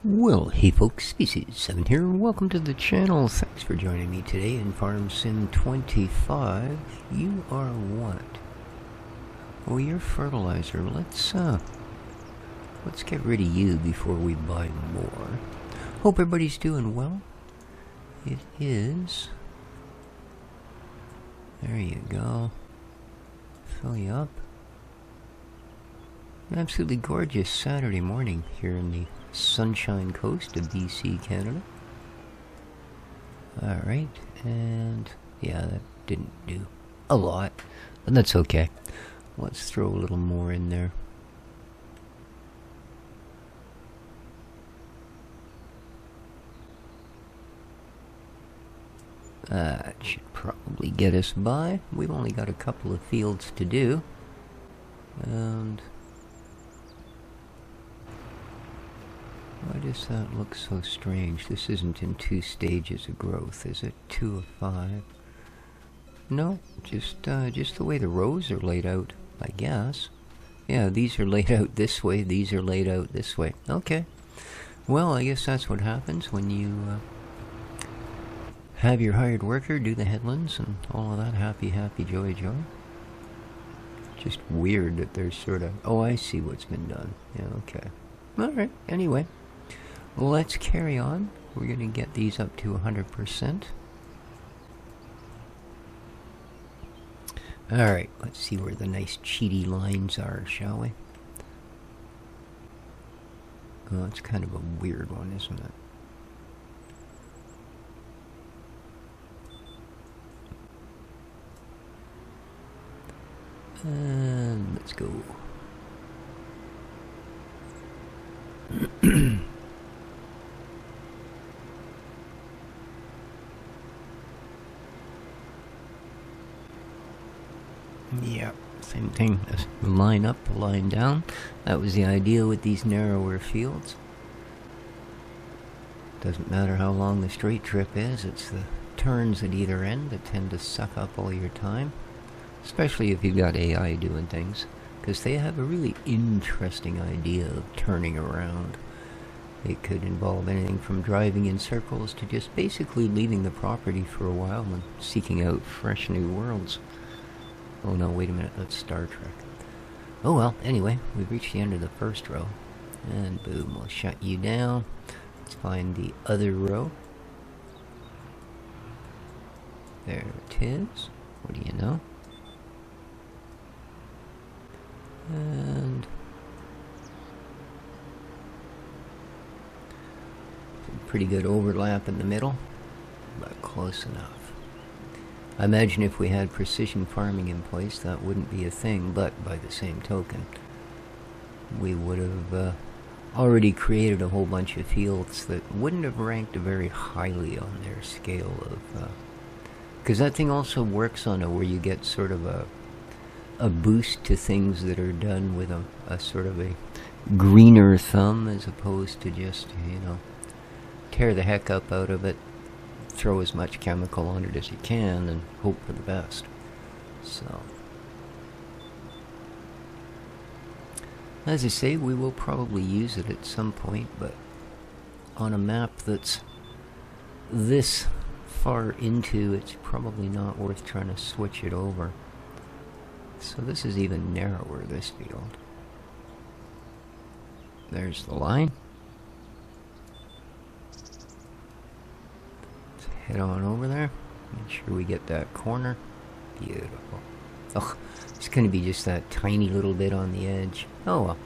Well, hey folks, this is 7 here, and welcome to the channel. Thanks for joining me today in Farm Sim 25. You are what? Oh, you're fertilizer. Let's get rid of you before we buy more. Hope everybody's doing well. It is. There you go. Fill you up. An absolutely gorgeous Saturday morning here in the Sunshine Coast of BC, Canada. Alright, and yeah, that didn't do a lot, but that's okay. Let's throw a little more in there. That should probably get us by. We've only got a couple of fields to do. And why does that look so strange? This isn't in 2 stages of growth, is it? 2 of 5. No, just the way the rows are laid out, I guess. Yeah, these are laid out this way, these are laid out this way. Okay. Well, I guess that's what happens when you have your hired worker do the headlands and all of that. Happy, joy. Just weird that there's sort of... Oh, I see what's been done. Yeah, okay. Alright, anyway. Let's carry on. We're going to get these up to 100%. Alright, let's see where the nice cheaty lines are, shall we? Oh, it's kind of a weird one, isn't it? And let's go. Yeah, same thing. Just line up, line down. That was the idea with these narrower fields. Doesn't matter how long the straight trip is, it's the turns at either end that tend to suck up all your time. Especially if you've got AI doing things, because they have a really interesting idea of turning around. It could involve anything from driving in circles to just basically leaving the property for a while and seeking out fresh new worlds. Oh no, wait a minute, that's Star Trek. Oh well, anyway, we've reached the end of the first row. And boom, we'll shut you down. Let's find the other row. There it is. What do you know? And pretty good overlap in the middle, but close enough. I imagine if we had precision farming in place, that wouldn't be a thing, but by the same token, we would have already created a whole bunch of fields that wouldn't have ranked very highly on their scale of... because that thing also works on where you get sort of a boost to things that are done with a sort of a greener thumb, as opposed to just, you know, tear the heck up out of it, throw as much chemical on it as you can, and hope for the best. So, as I say, we will probably use it at some point, but on a map that's this far into, it's probably not worth trying to switch it over. So this is even narrower, this field. There's the line. Let's head on over there. Make sure we get that corner. Beautiful. Oh, it's going to be just that tiny little bit on the edge. Oh well.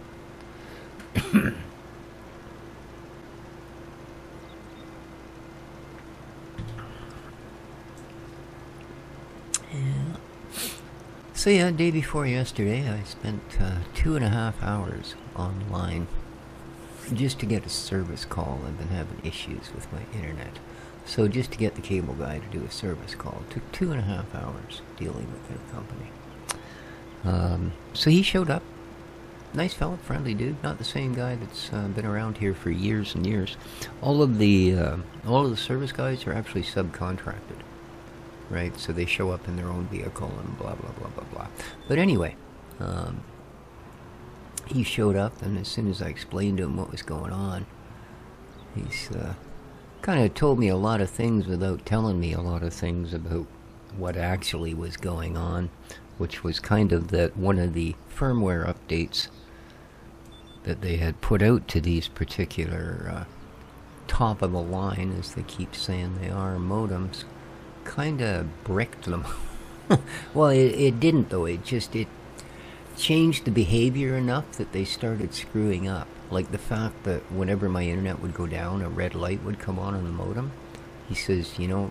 So yeah, day before yesterday, I spent 2.5 hours online just to get a service call. I've been having issues with my internet. So just to get the cable guy to do a service call, it took 2.5 hours dealing with their company. So he showed up. Nice fella, friendly dude. Not the same guy that's been around here for years and years. All of the service guys are actually subcontracted. Right, so they show up in their own vehicle and blah blah blah blah blah. But anyway, he showed up, and as soon as I explained to him what was going on, He's kind of told me a lot of things without telling me a lot of things about what actually was going on, which was kind of that one of the firmware updates that they had put out to these particular top of the line, as they keep saying they are, modems, kind of bricked them. Well, it didn't though. It changed the behavior enough that they started screwing up. Like the fact that whenever my internet would go down, a red light would come on the modem. He says, you know,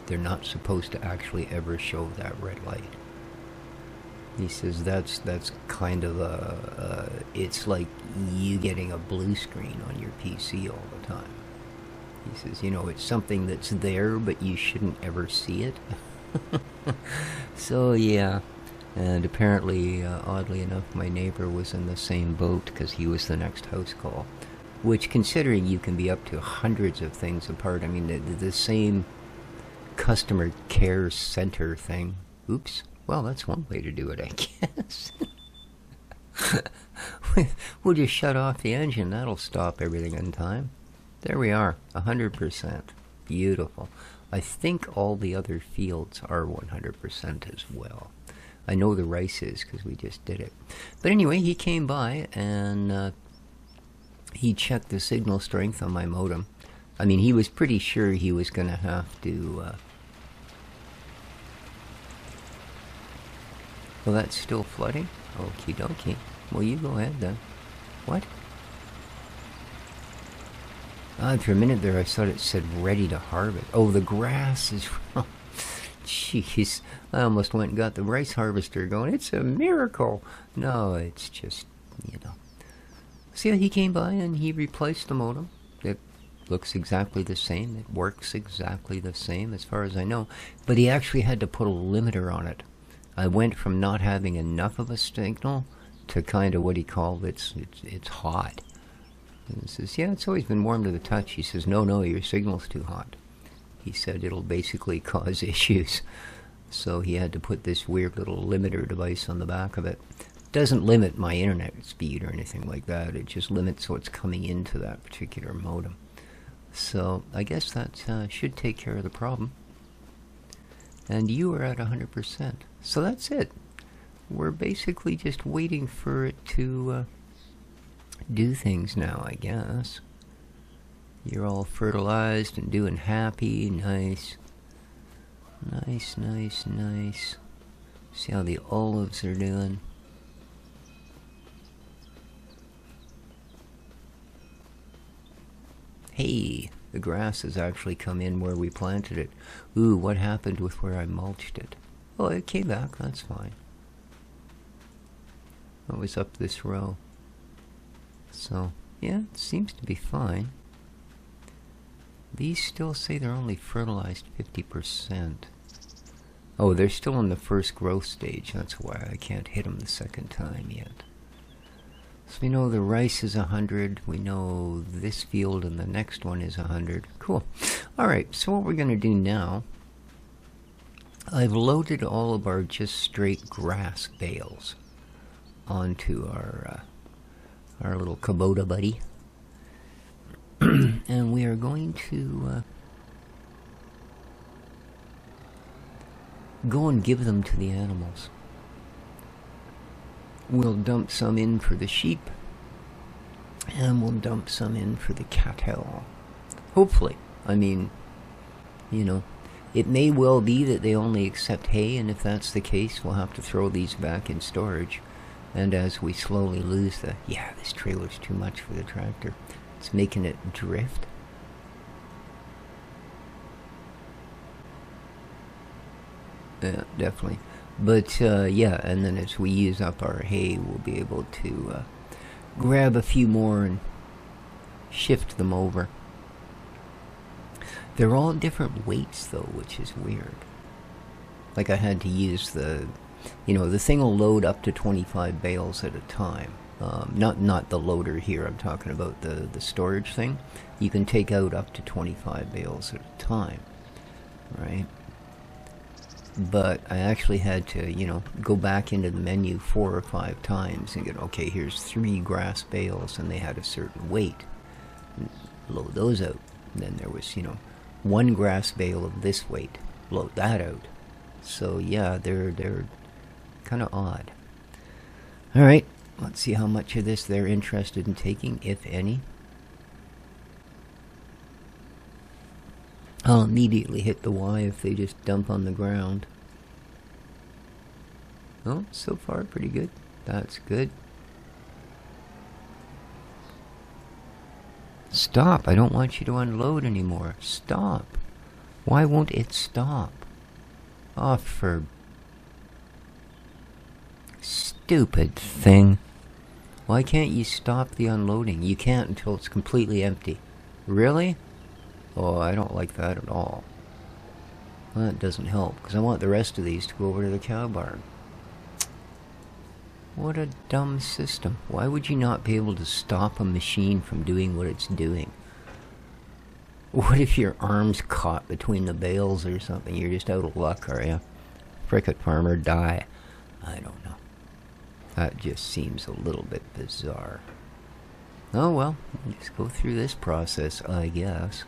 they're not supposed to actually ever show that red light. He says that's kind of it's like you getting a blue screen on your PC all the time. He says, you know, it's something that's there, but you shouldn't ever see it. So yeah, and apparently, oddly enough, my neighbor was in the same boat because he was the next house call. Which, considering you can be up to hundreds of things apart, I mean, the same customer care center thing. Oops. Well, that's one way to do it, I guess. We'll just shut off the engine. That'll stop everything in time. There we are, 100%. Beautiful. I think all the other fields are 100% as well. I know the rice is because we just did it. But anyway, he came by and he checked the signal strength on my modem. I mean, he was pretty sure he was going to have to... Well, that's still flooding? Okie dokie. Well, you go ahead then. What? For a minute there I thought it said ready to harvest. Oh, the grass is... Jeez, I almost went and got the rice harvester going. It's a miracle. No, it's just, you know. See, he came by and he replaced the modem. It looks exactly the same. It works exactly the same as far as I know. But he actually had to put a limiter on it. I went from not having enough of a signal to kind of what he called it's hot. And he says, yeah, it's always been warm to the touch. He says, no, your signal's too hot. He said it'll basically cause issues. So he had to put this weird little limiter device on the back of it. Doesn't limit my internet speed or anything like that. It just limits what's coming into that particular modem. So I guess that should take care of the problem. And you are at 100%. So that's it. We're basically just waiting for it to do things now, I guess. You're all fertilized and doing happy. Nice. Nice. See how the olives are doing. Hey, the grass has actually come in where we planted it. Ooh, what happened with where I mulched it? Oh, it came back. That's fine. It was up this row. So, yeah, it seems to be fine. These still say they're only fertilized 50%. Oh, they're still in the first growth stage. That's why I can't hit them the second time yet. So we know the rice is 100. We know this field and the next one is 100. Cool. Alright, so what we're going to do now, I've loaded all of our just straight grass bales onto our little Kubota buddy. And we are going to go and give them to the animals. We'll dump some in for the sheep, and we'll dump some in for the cattle. Hopefully. I mean, you know, it may well be that they only accept hay, and if that's the case, we'll have to throw these back in storage. And as we slowly lose the... Yeah, this trailer's too much for the tractor. It's making it drift. Yeah, definitely. But, yeah, and then as we use up our hay, we'll be able to grab a few more and shift them over. They're all different weights, though, which is weird. Like I had to use the... You know, the thing will load up to 25 bales at a time. Not the loader here, I'm talking about the storage thing. You can take out up to 25 bales at a time, right? But I actually had to, you know, go back into the menu 4 or 5 times and get, okay, here's 3 grass bales, and they had a certain weight. load those out. And then there was, you know, one grass bale of this weight, load that out. So yeah, they're kind of odd. All right, let's see how much of this they're interested in taking, if any. I'll immediately hit the Y if they just dump on the ground. Oh, so far pretty good. That's good. Stop. I don't want you to unload anymore. Stop. Why won't it stop? Oh, for... Stupid thing. Why can't you stop the unloading? You can't until it's completely empty. Really? Oh, I don't like that at all. Well, that doesn't help, because I want the rest of these to go over to the cow barn. What a dumb system. Why would you not be able to stop a machine from doing what it's doing? What if your arm's caught between the bales or something? You're just out of luck, are you? Frickin' farmer, die. I don't know. That just seems a little bit bizarre. Oh well, we'll just go through this process, I guess.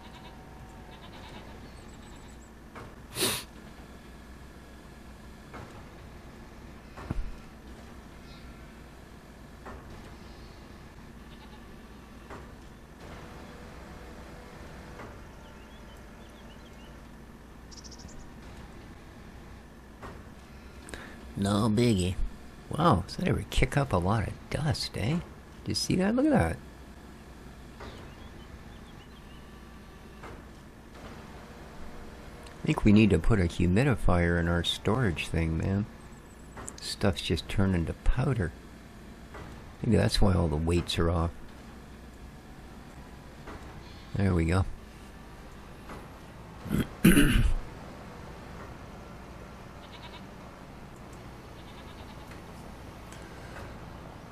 No biggie. Wow, does that ever kick up a lot of dust, eh? Did you see that? Look at that. I think we need to put a humidifier in our storage thing, man. Stuff's just turning to powder. Maybe that's why all the weights are off. There we go.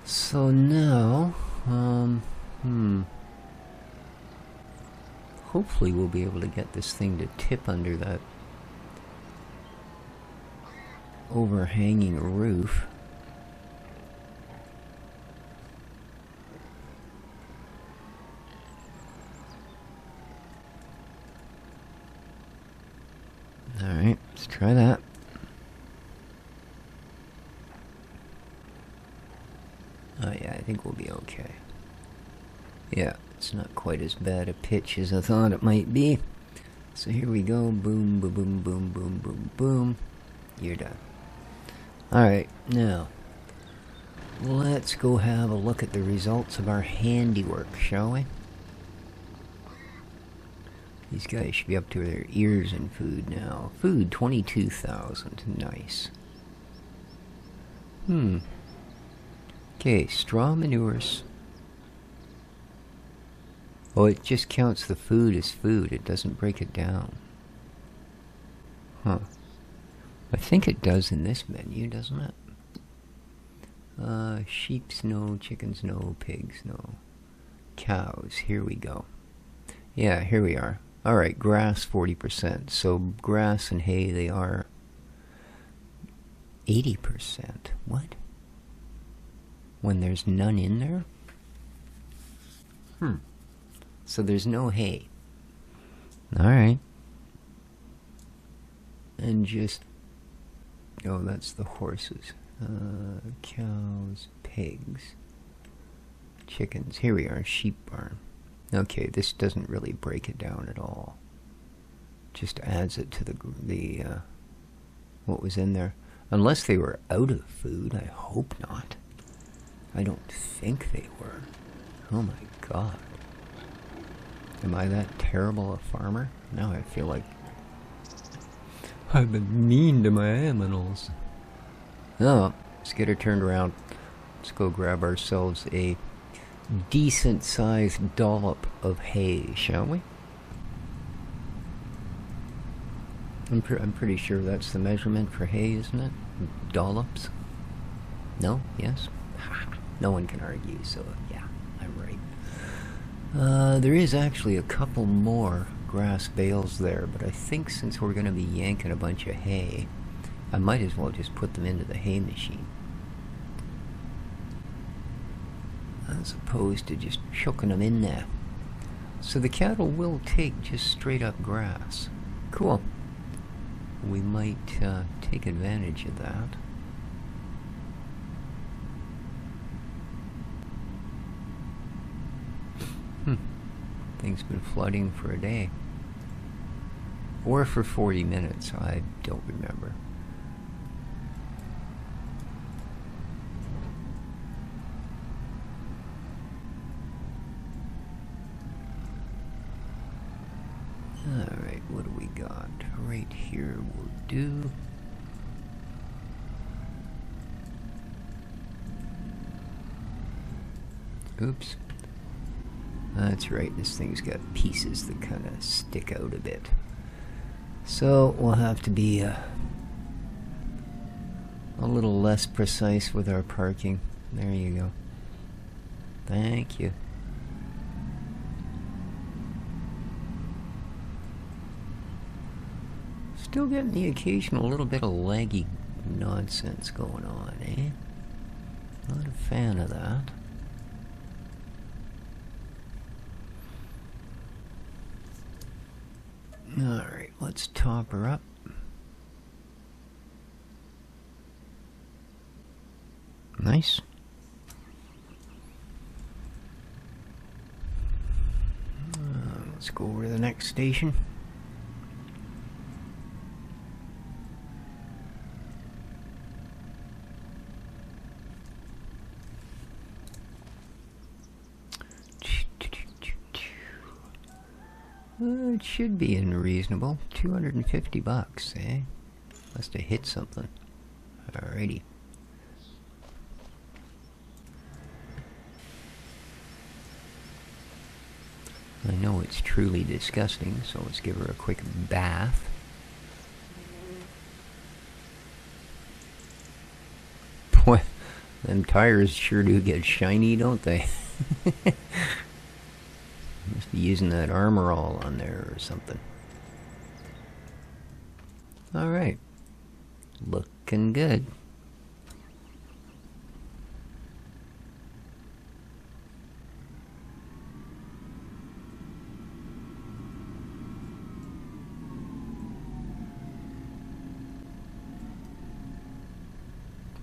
So now, hopefully we'll be able to get this thing to tip under that overhanging roof. Alright, let's try that. Oh yeah, I think we'll be okay. Yeah, it's not quite as bad a pitch as I thought it might be. So here we go. Boom, boom, boom, boom, boom, boom, boom. You're done. Alright, now let's go have a look at the results of our handiwork, shall we? These guys should be up to their ears in food now. Food, 22,000. Nice. Okay, straw manures. Oh, it just counts the food as food. It doesn't break it down. Huh. I think it does in this menu, doesn't it? Sheeps, no. Chickens, no. Pigs, no. Cows, here we go. Yeah, here we are. Alright, grass, 40%. So grass and hay, they are 80%. What? When there's none in there? So there's no hay. Alright. And just... oh, that's the horses. Cows, pigs, chickens. Here we are, sheep barn. Okay, this doesn't really break it down at all. Just adds it to the what was in there. Unless they were out of food, I hope not. I don't think they were. Oh my god. Am I that terrible a farmer? Now I feel like I've been mean to my animals. Oh, let's get her turned around. Let's go grab ourselves a decent-sized dollop of hay, shall we? I'm pretty sure that's the measurement for hay, isn't it? Dollops? No? Yes? No one can argue, so yeah, I'm right. There is actually a couple more grass bales there, but I think since we're going to be yanking a bunch of hay, I might as well just put them into the hay machine, as opposed to just chucking them in there. So the cattle will take just straight up grass. Cool. We might take advantage of that. Thing's been flooding for a day. Or for 40 minutes, I don't remember. Alright, what do we got? Right here will do. Oops. That's right, this thing's got pieces that kind of stick out a bit. So we'll have to be a little less precise with our parking. There you go. Thank you. Still getting the occasional little bit of laggy nonsense going on, eh? Not a fan of that. Alright, let's top her up. Nice. Let's go over to the next station. It should be unreasonable. $250, eh? Must have hit something. Alrighty. I know it's truly disgusting, so let's give her a quick bath. Boy, them tires sure do get shiny, don't they? Must be using that armor all on there or something. Alright. Looking good.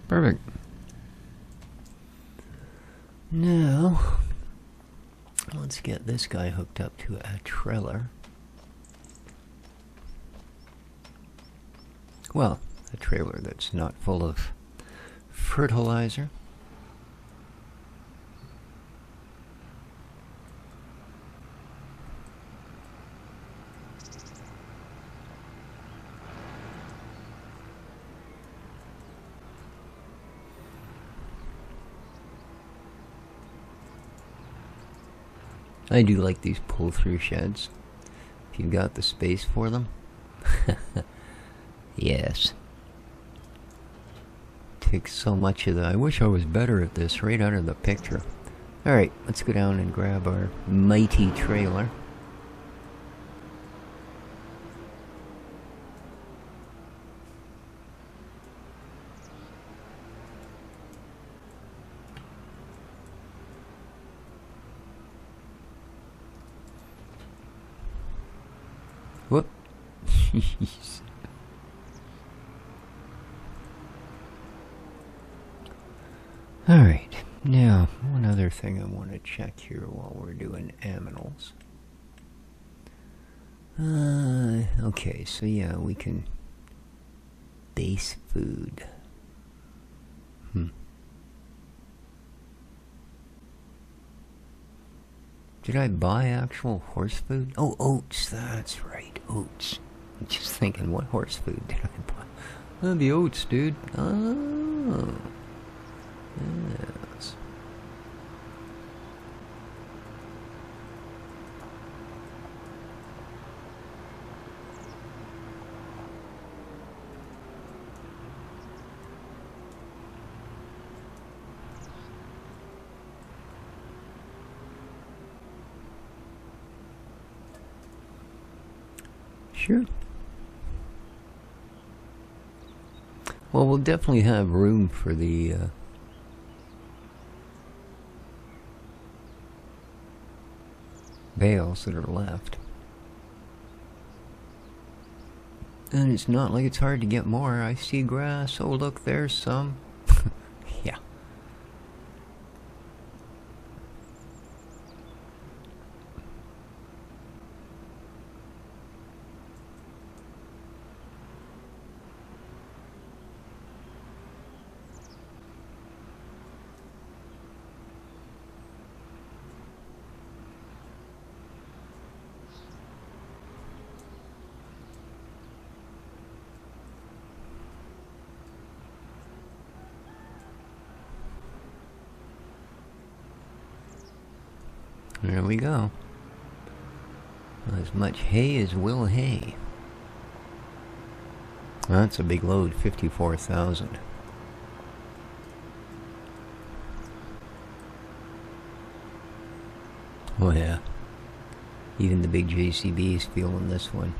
Perfect. Now, let's get this guy hooked up to a trailer. Well, a trailer that's not full of fertilizer. I do like these pull-through sheds, if you've got the space for them. Yes. Takes so much of the... I wish I was better at this, right out of the picture. Alright, let's go down and grab our mighty trailer. Whoop. Jeez. Alright, now, one other thing I want to check here while we're doing aminals. Okay, so yeah, we can... Base food. Did I buy actual horse food? Oh, oats, that's right, oats. I'm just thinking, what horse food did I buy? Oh, the oats, dude. Oh. Yes. Sure. Well, we'll definitely have room for the bales that are left. And it's not like it's hard to get more. I see grass. Oh, look, there's some. Yeah. There we go. As much hay as will hay. That's a big load, 54,000. Oh yeah. Even the big JCB is feeling this one.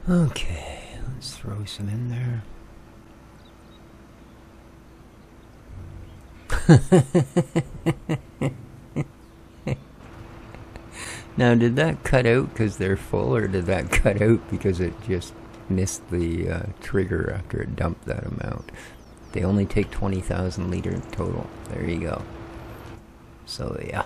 Okay, let's throw some in there. Now, did that cut out because they're full, or did that cut out because it just missed the trigger after it dumped that amount? They only take 20,000 liter in total. There you go. So, yeah.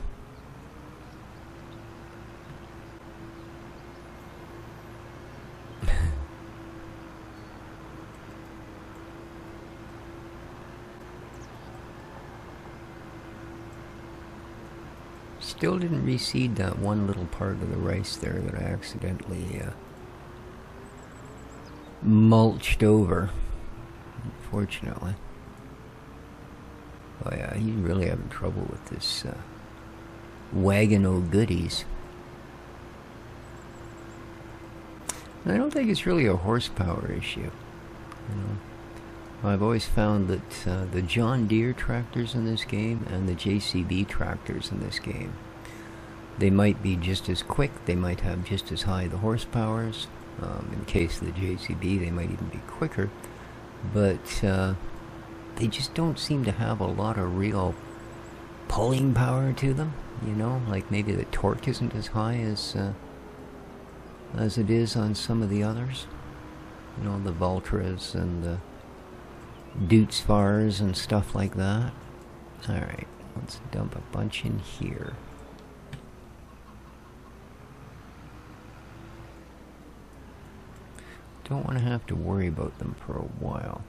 Still didn't reseed that one little part of the rice there that I accidentally mulched over, unfortunately. Oh yeah, he's really having trouble with this wagon o' goodies. And I don't think it's really a horsepower issue. You know, I've always found that the John Deere tractors in this game and the JCB tractors in this game, they might be just as quick, they might have just as high the horsepowers. In case of the JCB, they might even be quicker, but they just don't seem to have a lot of real pulling power to them, you know, like maybe the torque isn't as high as it is on some of the others. You know, the Valtras and the Dutsvars and stuff like that. Alright, let's dump a bunch in here. Don't want to have to worry about them for a while.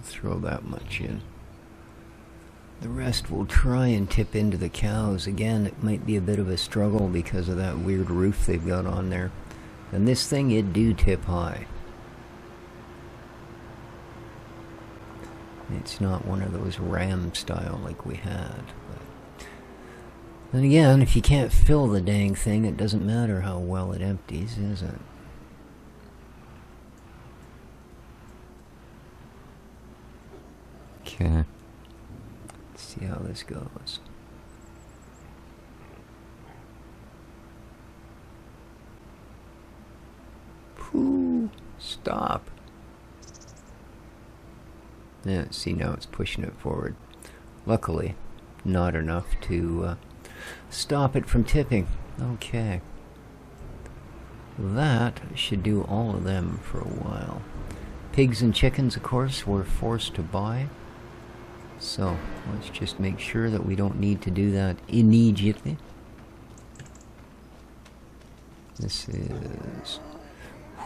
Throw that much in. The rest will try and tip into the cows. Again, it might be a bit of a struggle because of that weird roof they've got on there. And this thing, it do tip high. It's not one of those ram style like we had. But then again, if you can't fill the dang thing, it doesn't matter how well it empties, is it? Okay. Let's see how this goes. Pooh, stop. Yeah, see, now it's pushing it forward. Luckily, not enough to stop it from tipping. Okay. That should do all of them for a while. Pigs and chickens, of course, we're forced to buy. So let's just make sure that we don't need to do that immediately. This is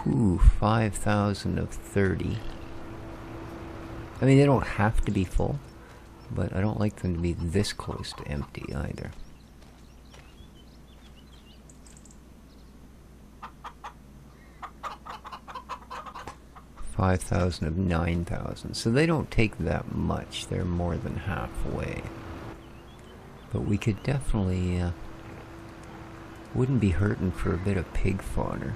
5,000 of 30. I mean, they don't have to be full, but I don't like them to be this close to empty either. $5,000 of 9,000. So they don't take that much. They're more than halfway. But we could definitely wouldn't be hurting for a bit of pig fodder.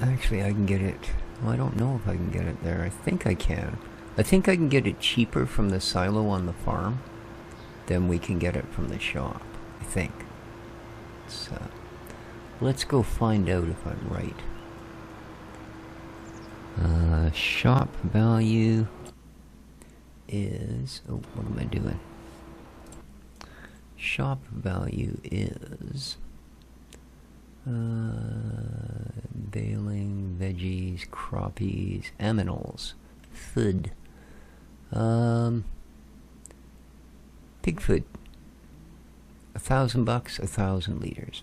Actually, I can get it. Well, I don't know if I can get it there. I think I can. I think I can get it cheaper from the silo on the farm than we can get it from the shop. I think. So, let's go find out if I'm right. Shop value is... Oh, what am I doing? Shop value is... baling, veggies, croppies, aminals, food. Pig food. $1,000, 1,000 liters.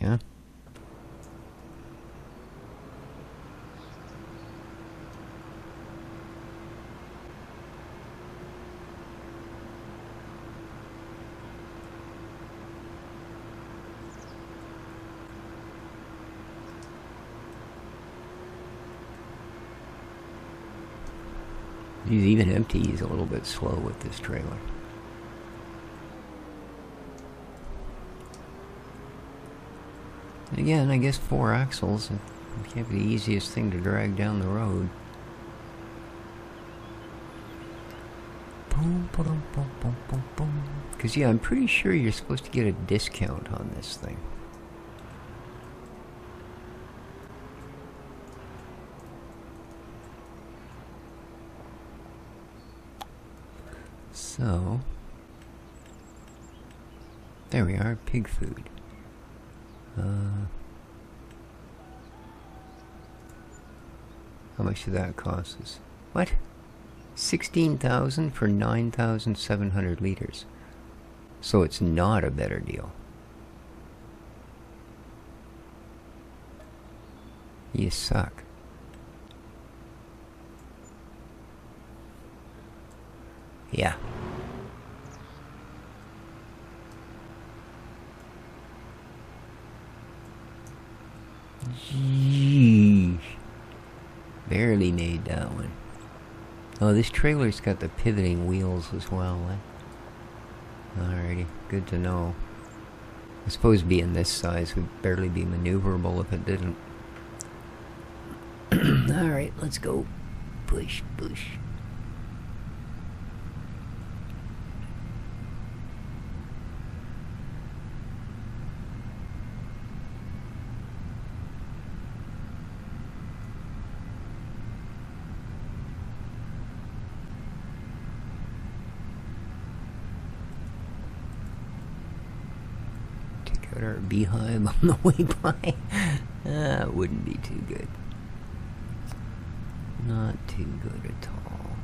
Yeah. He's even empty. He's a little bit slow with this trailer. And again, I guess 4 axles can't be the easiest thing to drag down the road. Because yeah, I'm pretty sure you're supposed to get a discount on this thing. So, there we are, pig food. How much did that cost us? What? 16,000 for 9,700 liters. So it's not a better deal. You suck. Yeah. Yeesh. Barely made that one. Oh, this trailer's got the pivoting wheels as well, eh? Alrighty, good to know. I suppose being this size would barely be maneuverable if it didn't. Alright, let's go. Push, push. Our beehive on the way by. It wouldn't be too good. Not too good at all.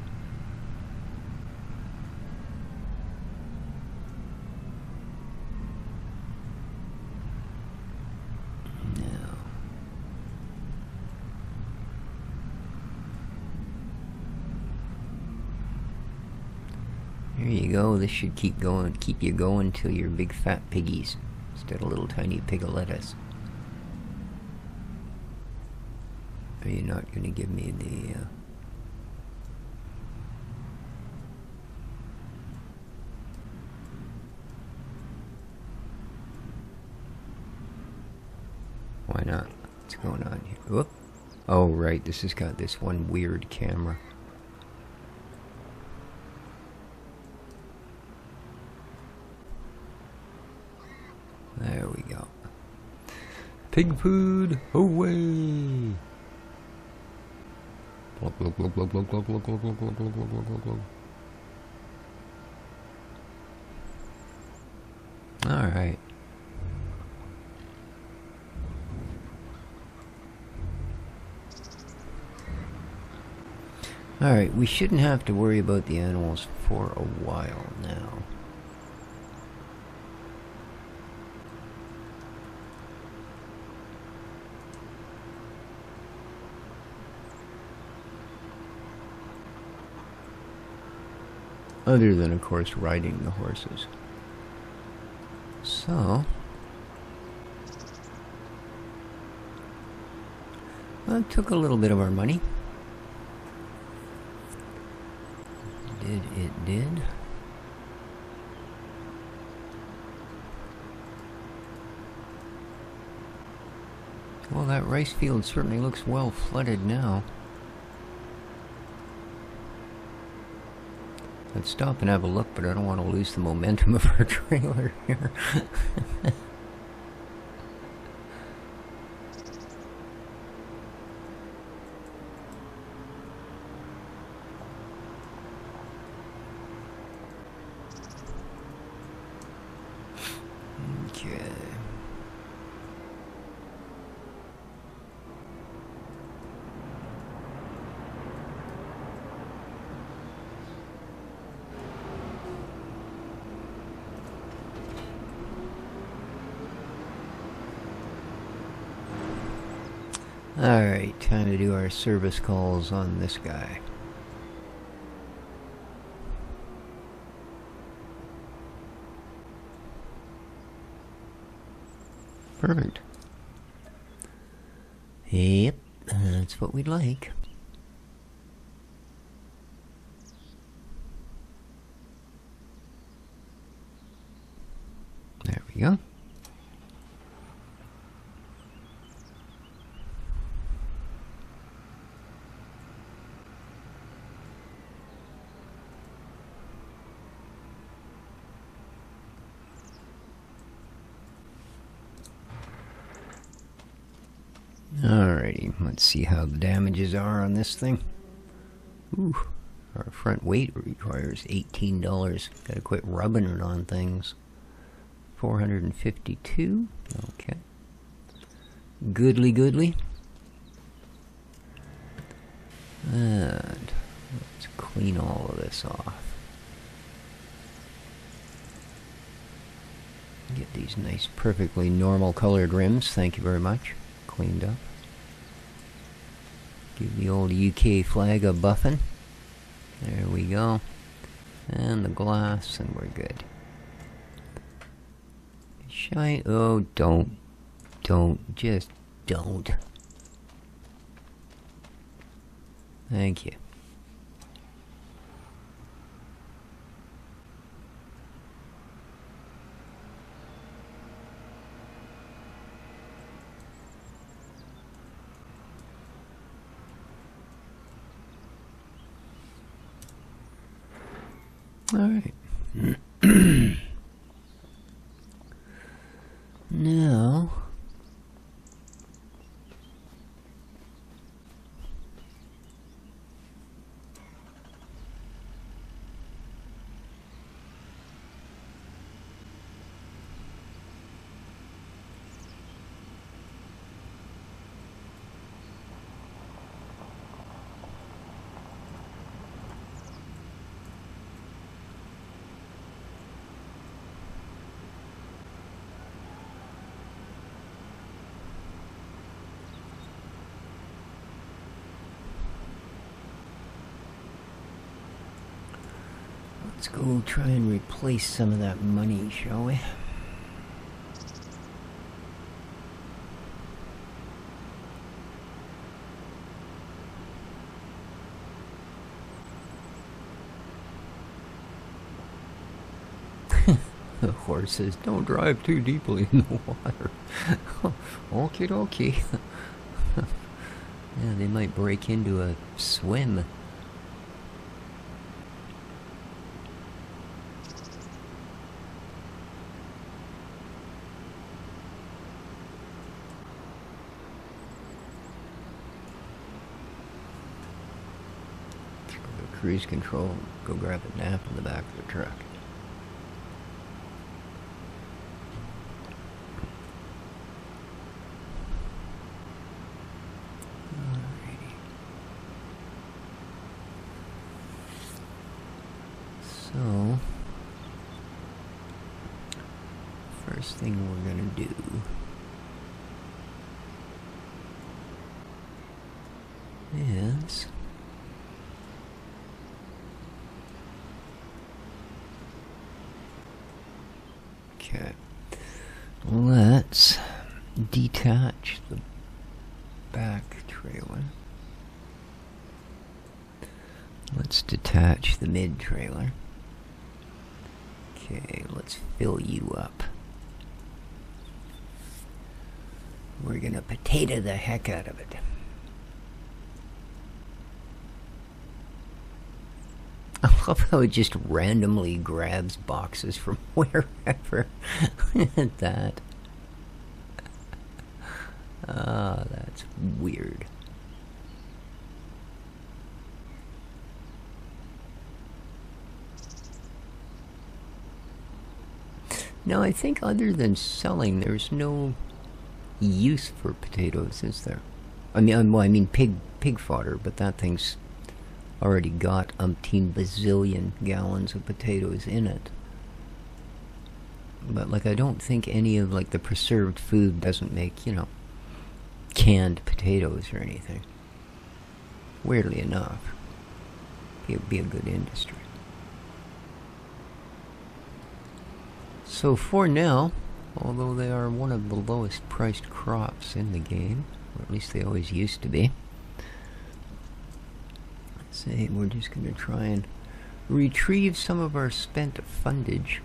No. There you go. This should keep you going till you're big fat piggies. Instead of little tiny pigolettas. Are you not going to give me the... Why not? What's going on here? Whoop. Oh, right. This has got this one weird camera. There we go. Pig food away! Glug, glug, glug, glug, glug, glug, glug, glug, glug, glug, glug, glug, glug, glug. Alright. Alright, we shouldn't have to worry about the animals for a while now. Other than, of course, riding the horses. So, that took a little bit of our money. It did. Well, that rice field certainly looks well flooded now. I'd stop and have a look, but I don't want to lose the momentum of our trailer here. Okay. Alright, time to do our service calls on this guy. Perfect. Yep, that's what we'd like. There we go. Alrighty, let's see how the damages are on this thing. Ooh, our front weight requires $18. Gotta quit rubbing it on things. 452. Okay. Goodly, goodly. And let's clean all of this off. Get these nice, perfectly normal colored rims. Thank you very much. Cleaned up. Give the old UK flag a buffing. There we go. And the glass, and we're good. Shine. Oh, don't. Just don't. Thank you. All right. Now, let's go try and replace some of that money, shall we? The horse says, don't drive too deeply in the water. Okie dokie. Yeah, they might break into a swim. Cruise control, go grab a nap in the back of the truck. So, first thing we're gonna do is okay. Let's detach the back trailer. Let's detach the mid trailer. Okay, let's fill you up. We're gonna potato the heck out of it. I love how it just randomly grabs boxes from wherever. Look at that. Ah, that's weird. Now, I think other than selling, there's no use for potatoes, is there? I mean pig fodder, but that thing's already got umpteen bazillion gallons of potatoes in it. But like, I don't think any of like the preserved food doesn't make, you know, canned potatoes or anything. Weirdly enough, it'd be a good industry. So for now, although they are one of the lowest priced crops in the game, or at least they always used to be, say we're just going to try and retrieve some of our spent fundage.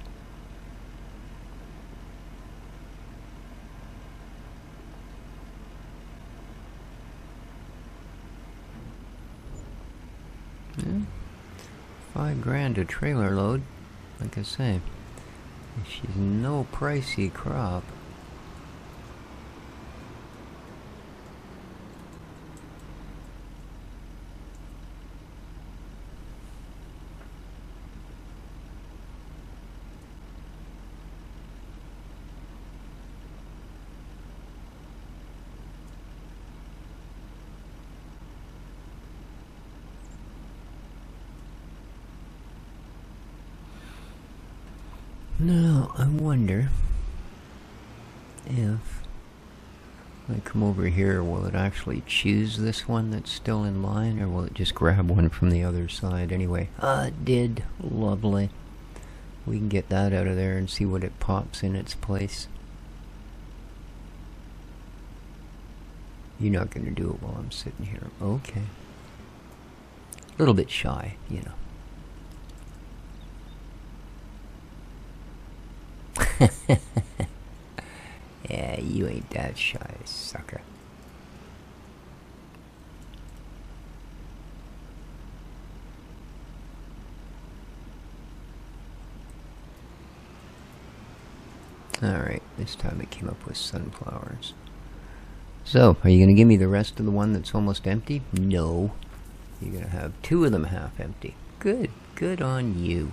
Yeah. $5 a trailer load, like I say. She's no pricey crop. Now, I wonder if I come over here, will it actually choose this one that's still in line, or will it just grab one from the other side anyway? It did. Lovely. We can get that out of there and see what it pops in its place. You're not going to do it while I'm sitting here. Okay. A little bit shy, you know. Yeah, you ain't that shy, sucker. Alright, this time it came up with sunflowers. So, are you going to give me the rest of the one that's almost empty? No. You're going to have two of them half empty. Good. Good on you.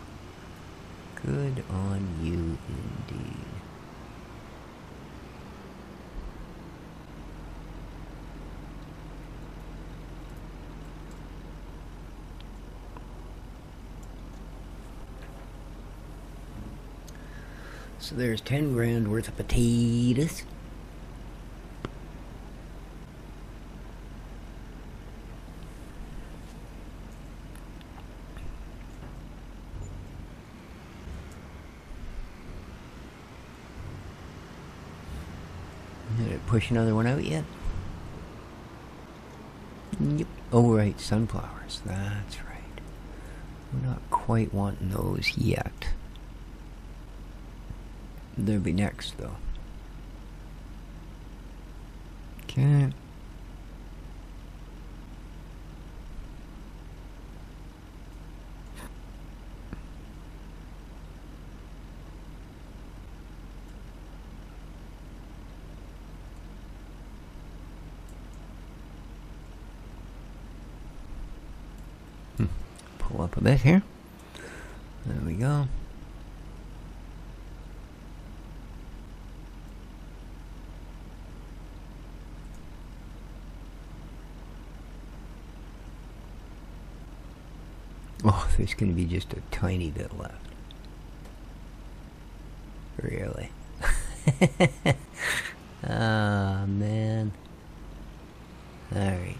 Good on you, indeed. So there's 10 grand worth of potatoes. Did it push another one out yet? Yep. Oh, right, sunflowers. That's right. We're not quite wanting those yet. They'll be next, though. Okay. Pull up a bit here. There we go. Oh, there's going to be just a tiny bit left. Really? Ah, man. Alright.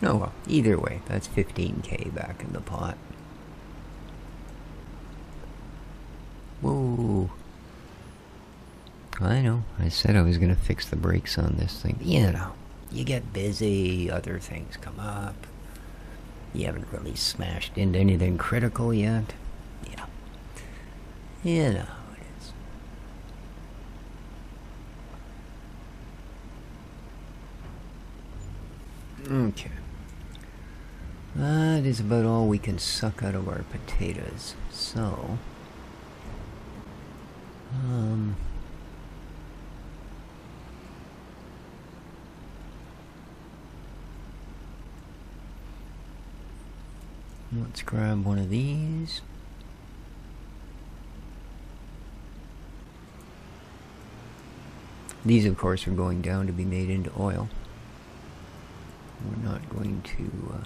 Oh well, either way, that's 15k back in the pot. Whoa. I know, I said I was going to fix the brakes on this thing. You know, you get busy, other things come up. You haven't really smashed into anything critical yet. Yeah. You know how it is. Okay. That is about all we can suck out of our potatoes. So... let's grab one of these. These, of course, are going down to be made into oil. We're not going to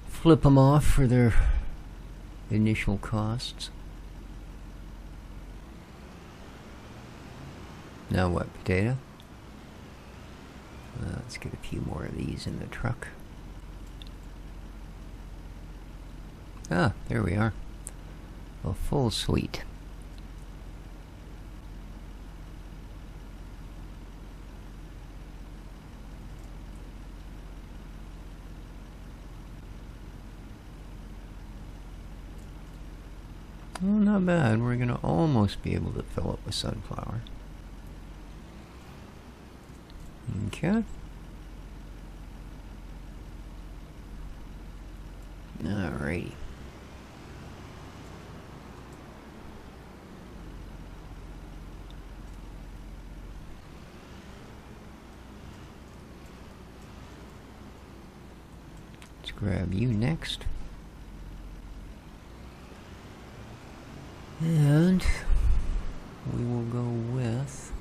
flip them off for their initial costs. Now what, potato? Let's get a few more of these in the truck. Ah, there we are. A full suite. Oh, not bad. We're going to almost be able to fill it with sunflower. Okay. Alrighty. Let's grab you next. And we will go with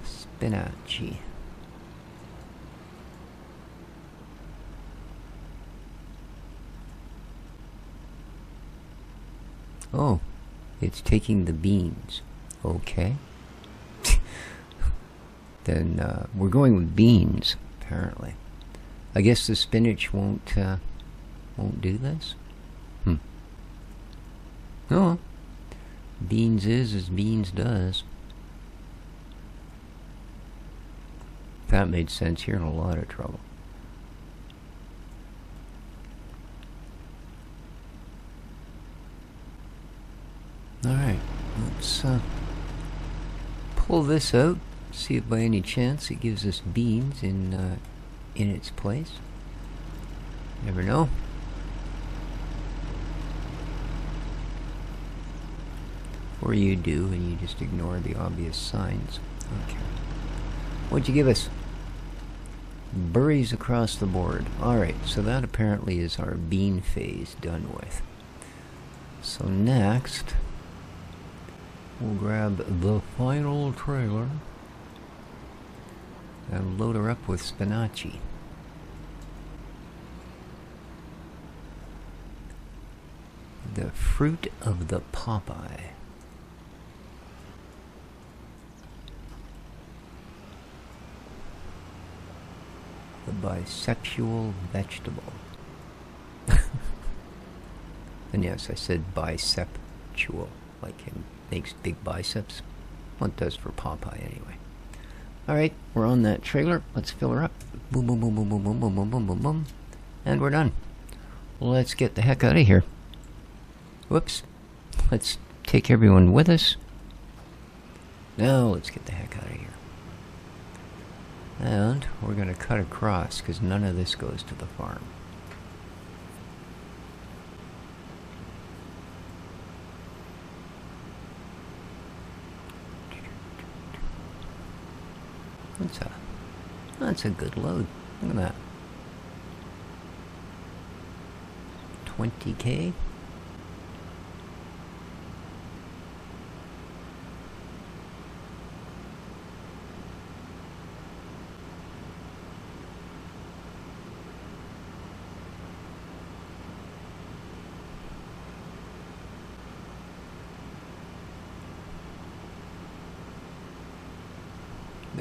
spinach. Oh, it's taking the beans. Okay. Then we're going with beans, apparently. I guess the spinach won't do this. Oh, beans is as beans does. If that made sense, you're in a lot of trouble. Alright, let's pull this out, see if by any chance it gives us beans in its place. Never know. Or you do, and you just ignore the obvious signs. Okay. What'd you give us? Berries across the board. Alright, so that apparently is our bean phase done with. So next, we'll grab the final trailer and load her up with spinach. The fruit of the Popeye. The bisexual vegetable. And yes, I said bisexual, like him makes big biceps. Well, it does for Popeye anyway. Alright, we're on that trailer. Let's fill her up. Boom, boom, boom, boom, boom, boom, boom, boom, boom, boom, boom. And we're done. Let's get the heck out of here. Whoops. Let's take everyone with us. Now let's get the heck out of here. And we're going to cut across because none of this goes to the farm. That's a good load. Look at that. 20k.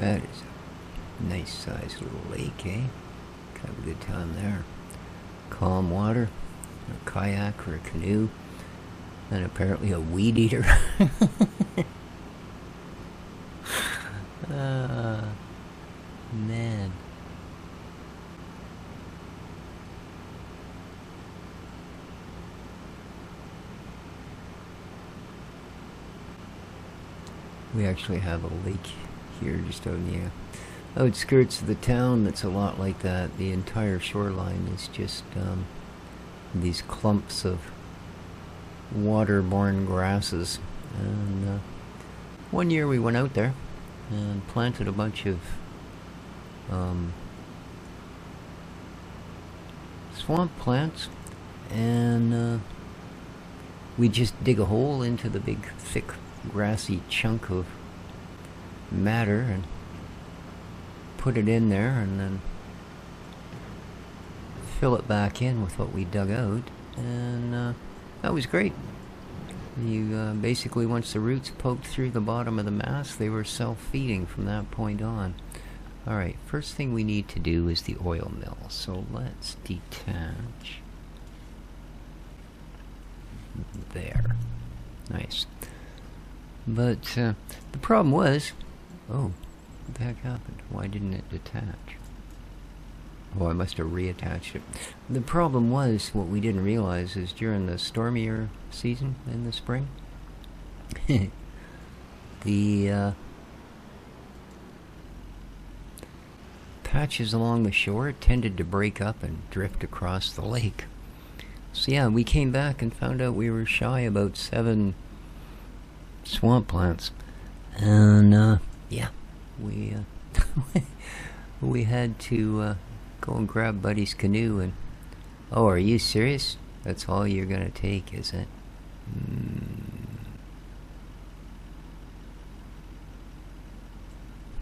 That is a nice sized little lake, eh? Could have a good time there. Calm water, a kayak or a canoe, and apparently a weed eater. Man. We actually have a lake here just out in the outskirts of the town that's a lot like that. The entire shoreline is just these clumps of waterborne grasses. And one year we went out there and planted a bunch of swamp plants, and we just dig a hole into the big thick grassy chunk of matter and put it in there, and then fill it back in with what we dug out, and that was great. You basically, once the roots poked through the bottom of the mass, they were self-feeding from that point on. Alright, first thing we need to do is the oil mill, so let's detach. There. Nice. But the problem was, oh, what the heck happened? Why didn't it detach? Oh, I must have reattached it. The problem was, what we didn't realize is during the stormier season in the spring, the patches along the shore tended to break up and drift across the lake. So yeah, we came back and found out we were shy about 7 swamp plants, and yeah, we we had to go and grab Buddy's canoe. And oh, are you serious? That's all you're gonna take, is it?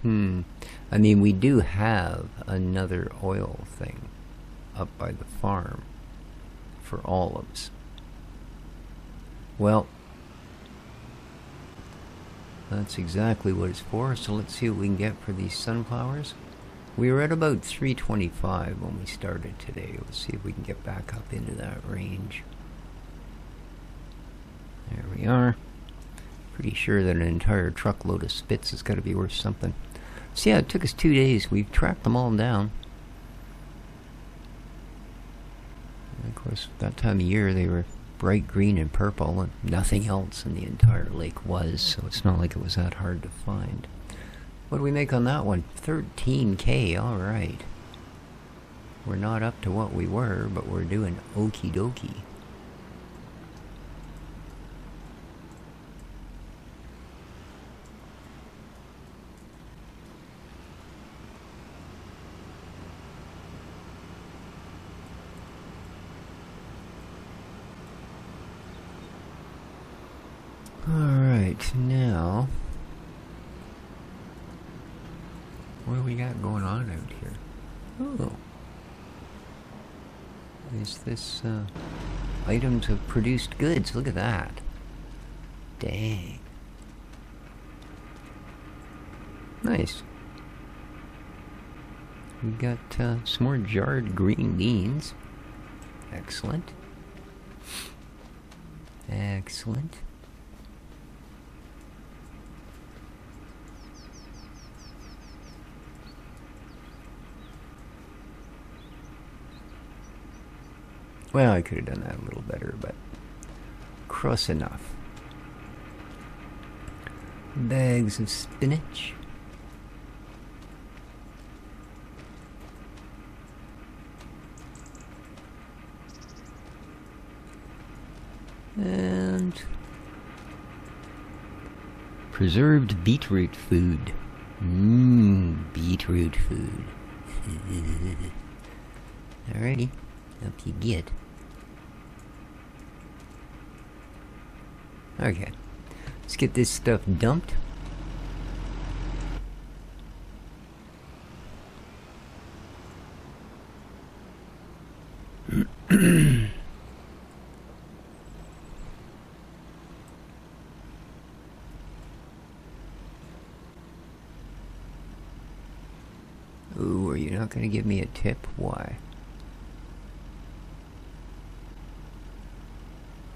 I mean, we do have another oil thing up by the farm for olives. Well, that's exactly what it's for, so let's see what we can get for these sunflowers. We were at about 325 when we started today. Let's see if we can get back up into that range. There we are. Pretty sure that an entire truckload of spits has got to be worth something. So yeah, it took us 2 days. We've tracked them all down. And of course, that time of year they were bright green and purple, and nothing else in the entire lake was, so it's not like it was that hard to find. What do we make on that one? 13K, alright. We're not up to what we were, but we're doing okie dokie. Alright, now, what do we got going on out here? Oh. Is this, items of produced goods? Look at that. Dang. Nice. We got, some more jarred green beans. Excellent. Excellent. Well, I could have done that a little better, but close enough. Bags of spinach. And preserved beetroot food. Beetroot food. Alrighty, up you get. Okay, let's get this stuff dumped. Ooh, are you not going to give me a tip? Why?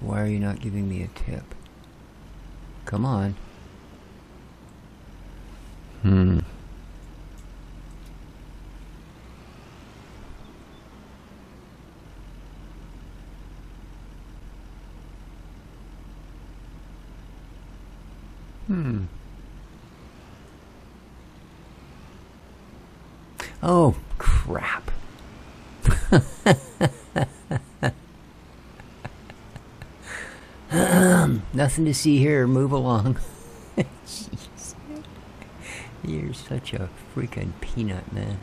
Why are you not giving me a tip? Come on. Hmm. Oh, crap. Nothing to see here. Move along. Jeez. You're such a freaking peanut, man.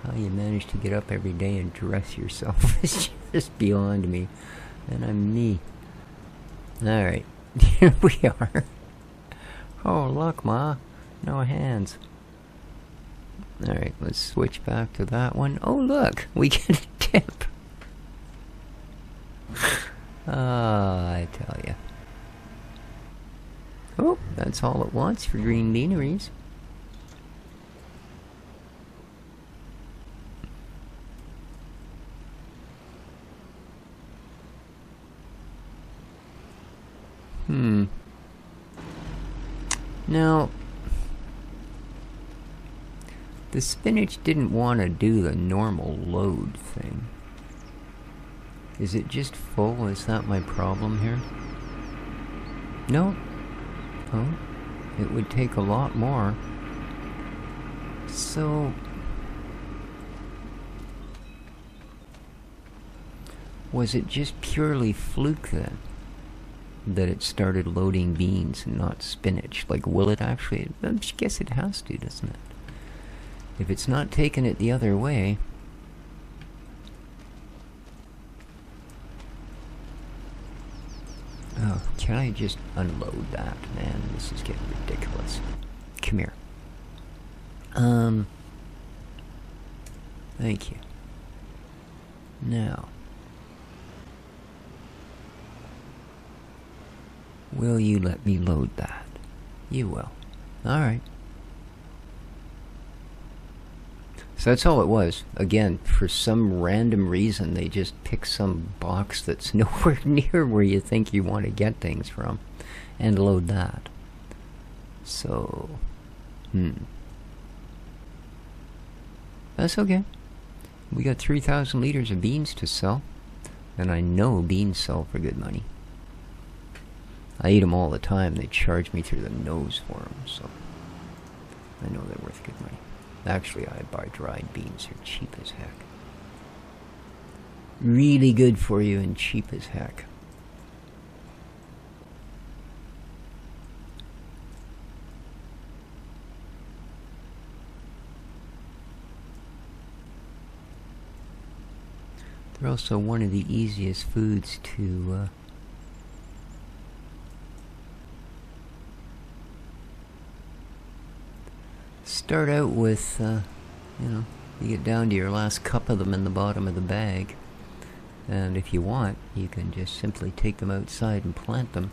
How you manage to get up every day and dress yourself is just beyond me. And I'm me. Alright. Here we are. Oh, look, Ma. No hands. Alright, let's switch back to that one. Oh, look. We get a tip. I tell ya. Oh, that's all it wants for green beaneries. Now, the spinach didn't want to do the normal load thing. Is it just full? Is that my problem here? No. Oh, it would take a lot more. So, was it just purely fluke then? That it started loading beans and not spinach? Like, will it actually? I guess it has to, doesn't it? If it's not taking it the other way. Oh, can I just unload that? Man, this is getting ridiculous. Come here. Thank you. Now, will you let me load that? You will. Alright. So that's all it was. Again, for some random reason, they just pick some box that's nowhere near where you think you want to get things from and load that. So, that's okay. We got 3,000 liters of beans to sell, and I know beans sell for good money. I eat them all the time. They charge me through the nose for them, so I know they're worth good money. Actually, I buy dried beans. They're cheap as heck. Really good for you and cheap as heck. They're also one of the easiest foods to start out with. You know, you get down to your last cup of them in the bottom of the bag, and if you want, you can just simply take them outside and plant them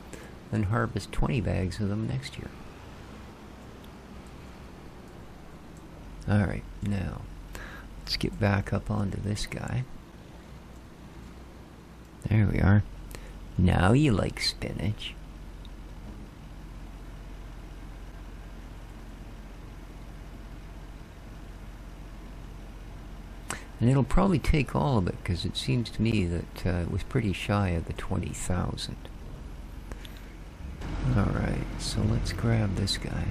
and harvest 20 bags of them next year. Alright, now let's get back up onto this guy. There we are. Now you like spinach. And it'll probably take all of it, because it seems to me that it was pretty shy of the 20,000. Alright, so let's grab this guy.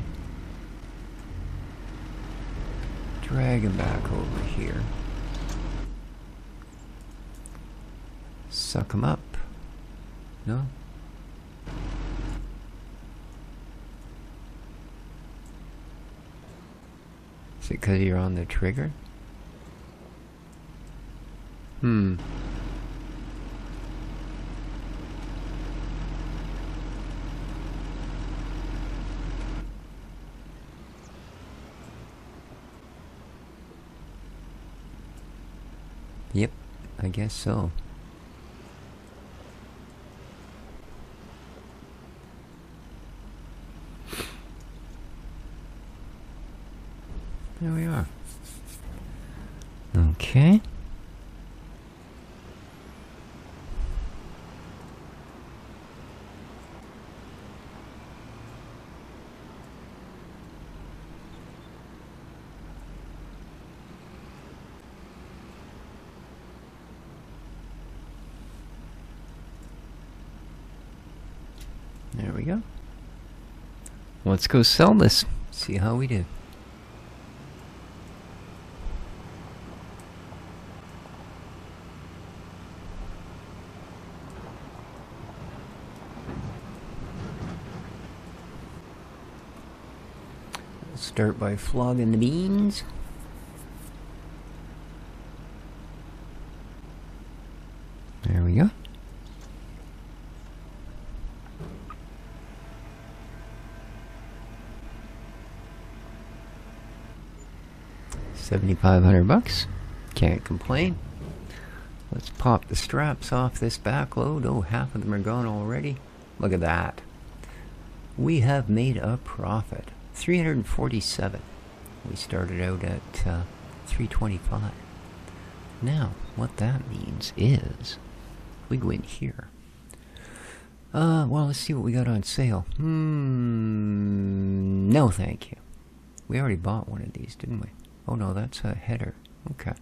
Drag him back over here. Suck him up. No? Is it because you're on the trigger? Yep, I guess so. There we are. Okay. There we go. Let's go sell this. See how we do. Start by flogging the beans. There we go. $7,500. Can't complain. Let's pop the straps off this back load. Oh, half of them are gone already. Look at that. We have made a profit. 347. We started out at 325. Now, what that means is, we go in here. Well, let's see what we got on sale. No, thank you. We already bought one of these, didn't we? Oh no, that's a header. Okay.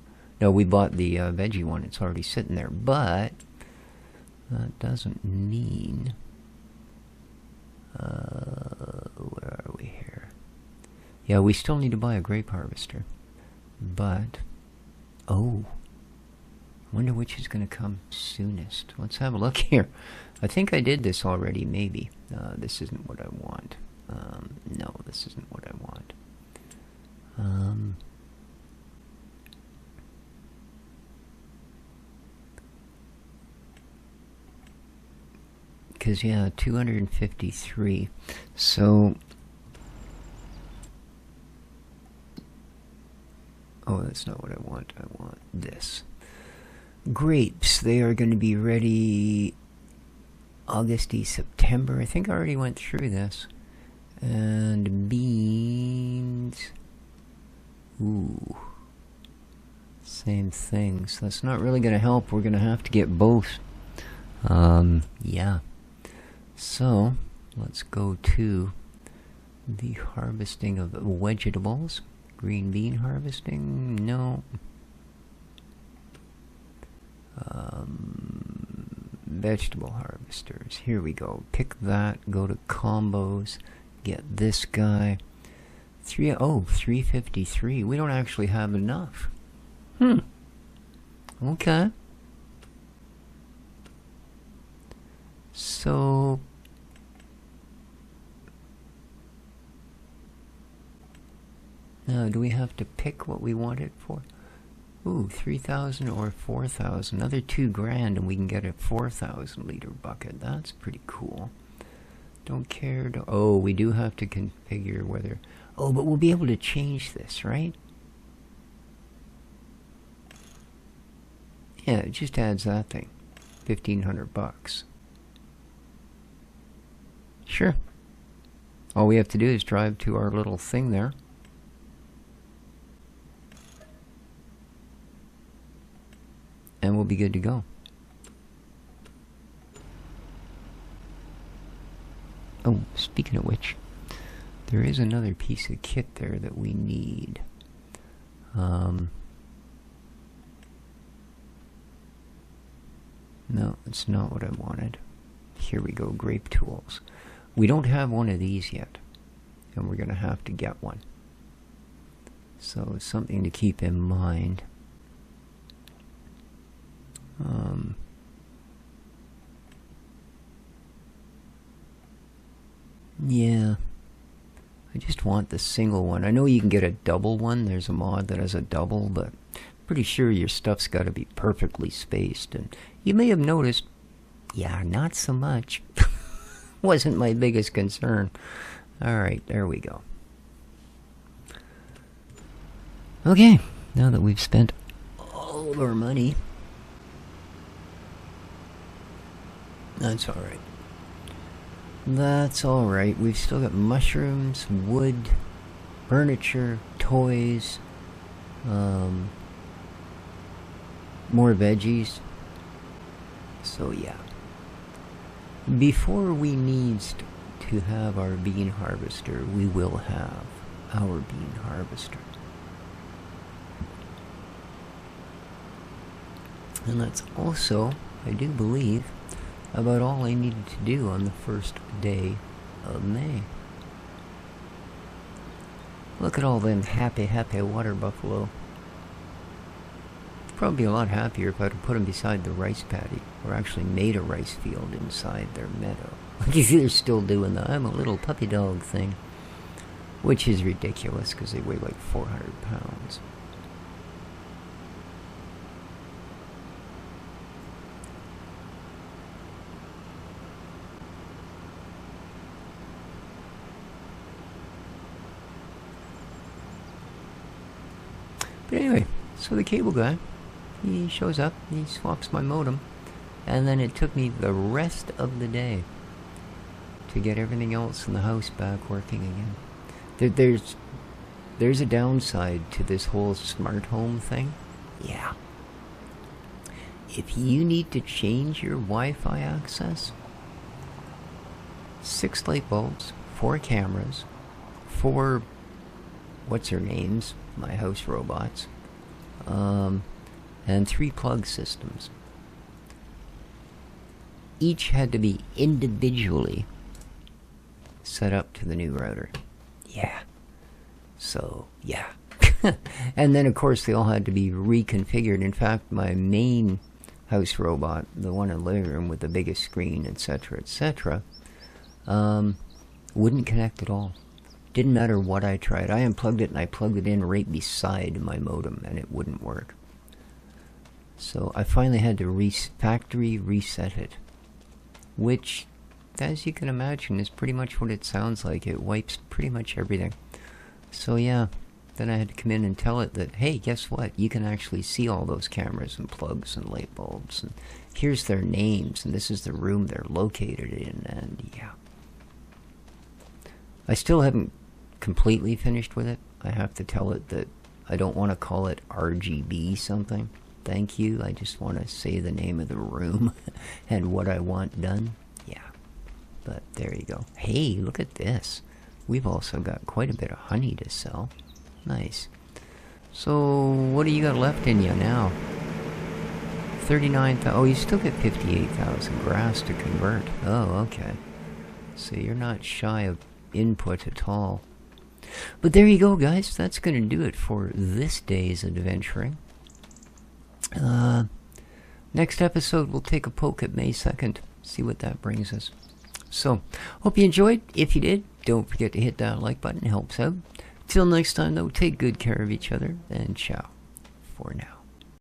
No, we bought the veggie one. It's already sitting there. But that doesn't mean... where are we here? Yeah, we still need to buy a grape harvester. But... oh. I wonder which is going to come soonest. Let's have a look here. I think I did this already, maybe. This isn't what I want. No, this isn't what I want. Because, yeah, 253. So... oh, that's not what I want. I want this. Grapes, they are going to be ready August, September. I think I already went through this. And beans. Ooh. Same thing. So that's not really going to help. We're going to have to get both. Yeah. So, let's go to the harvesting of vegetables. Green bean harvesting? No. Vegetable harvesters. Here we go. Pick that. Go to combos. Get this guy. 353. We don't actually have enough. Okay. So... now, do we have to pick what we want it for? Ooh, 3,000 or 4,000. Another $2,000 and we can get a 4,000 liter bucket. That's pretty cool. Don't care to... oh, we do have to configure whether... oh, but we'll be able to change this, right? Yeah, it just adds that thing. $1,500. Sure. All we have to do is drive to our little thing there. And we'll be good to go. Oh, speaking of which, there is another piece of kit there that we need. No, it's not what I wanted. Here we go, grape tools. We don't have one of these yet, and we're going to have to get one. So it's something to keep in mind. Yeah, I just want the single one. I know you can get a double one. There's a mod that has a double, but pretty sure your stuff's got to be perfectly spaced. And you may have noticed, yeah, not so much. Wasn't my biggest concern. Alright, there we go. Okay, now that we've spent all of our money, that's alright. That's alright. We've still got mushrooms, wood, furniture, toys, more veggies. So yeah. Before we need to have our bean harvester, we will have our bean harvester. And that's also, I do believe, about all I needed to do on the first day of May. Look at all them happy water buffalo. Probably be a lot happier if I'd have put them beside the rice paddy, or actually made a rice field inside their meadow. They're still doing the I'm a little puppy dog thing, which is ridiculous because they weigh like 400 pounds. But anyway, so the cable guy, he shows up, he swaps my modem, and then it took me the rest of the day to get everything else in the house back working again. There's a downside to this whole smart home thing. Yeah. If you need to change your Wi-Fi access, 6 light bulbs, 4 cameras, 4 what's-her-names, my house robots, and 3 plug systems. Each had to be individually set up to the new router. Yeah. So, yeah. And then, of course, they all had to be reconfigured. In fact, my main house robot, the one in the living room with the biggest screen, etc., etc., wouldn't connect at all. Didn't matter what I tried. I unplugged it and I plugged it in right beside my modem, and it wouldn't work. So I finally had to factory reset it, which, as you can imagine, is pretty much what it sounds like. It wipes pretty much everything. So yeah, then I had to come in and tell it that, hey, guess what? You can actually see all those cameras and plugs and light bulbs, and here's their names, and this is the room they're located in, and yeah. I still haven't completely finished with it. I have to tell it that I don't want to call it RGB something. Thank you. I just want to say the name of the room and what I want done. Yeah. But there you go. Hey, look at this. We've also got quite a bit of honey to sell. Nice. So, what do you got left in you now? 39,000. Oh, you still get 58,000 grass to convert. Oh, okay. So you're not shy of input at all. But there you go, guys. That's going to do it for this day's adventuring. Next episode, we'll take a poke at May 2nd. See what that brings us. So, hope you enjoyed. If you did, don't forget to hit that like button. It helps out. Till next time, though, take good care of each other, and ciao for now.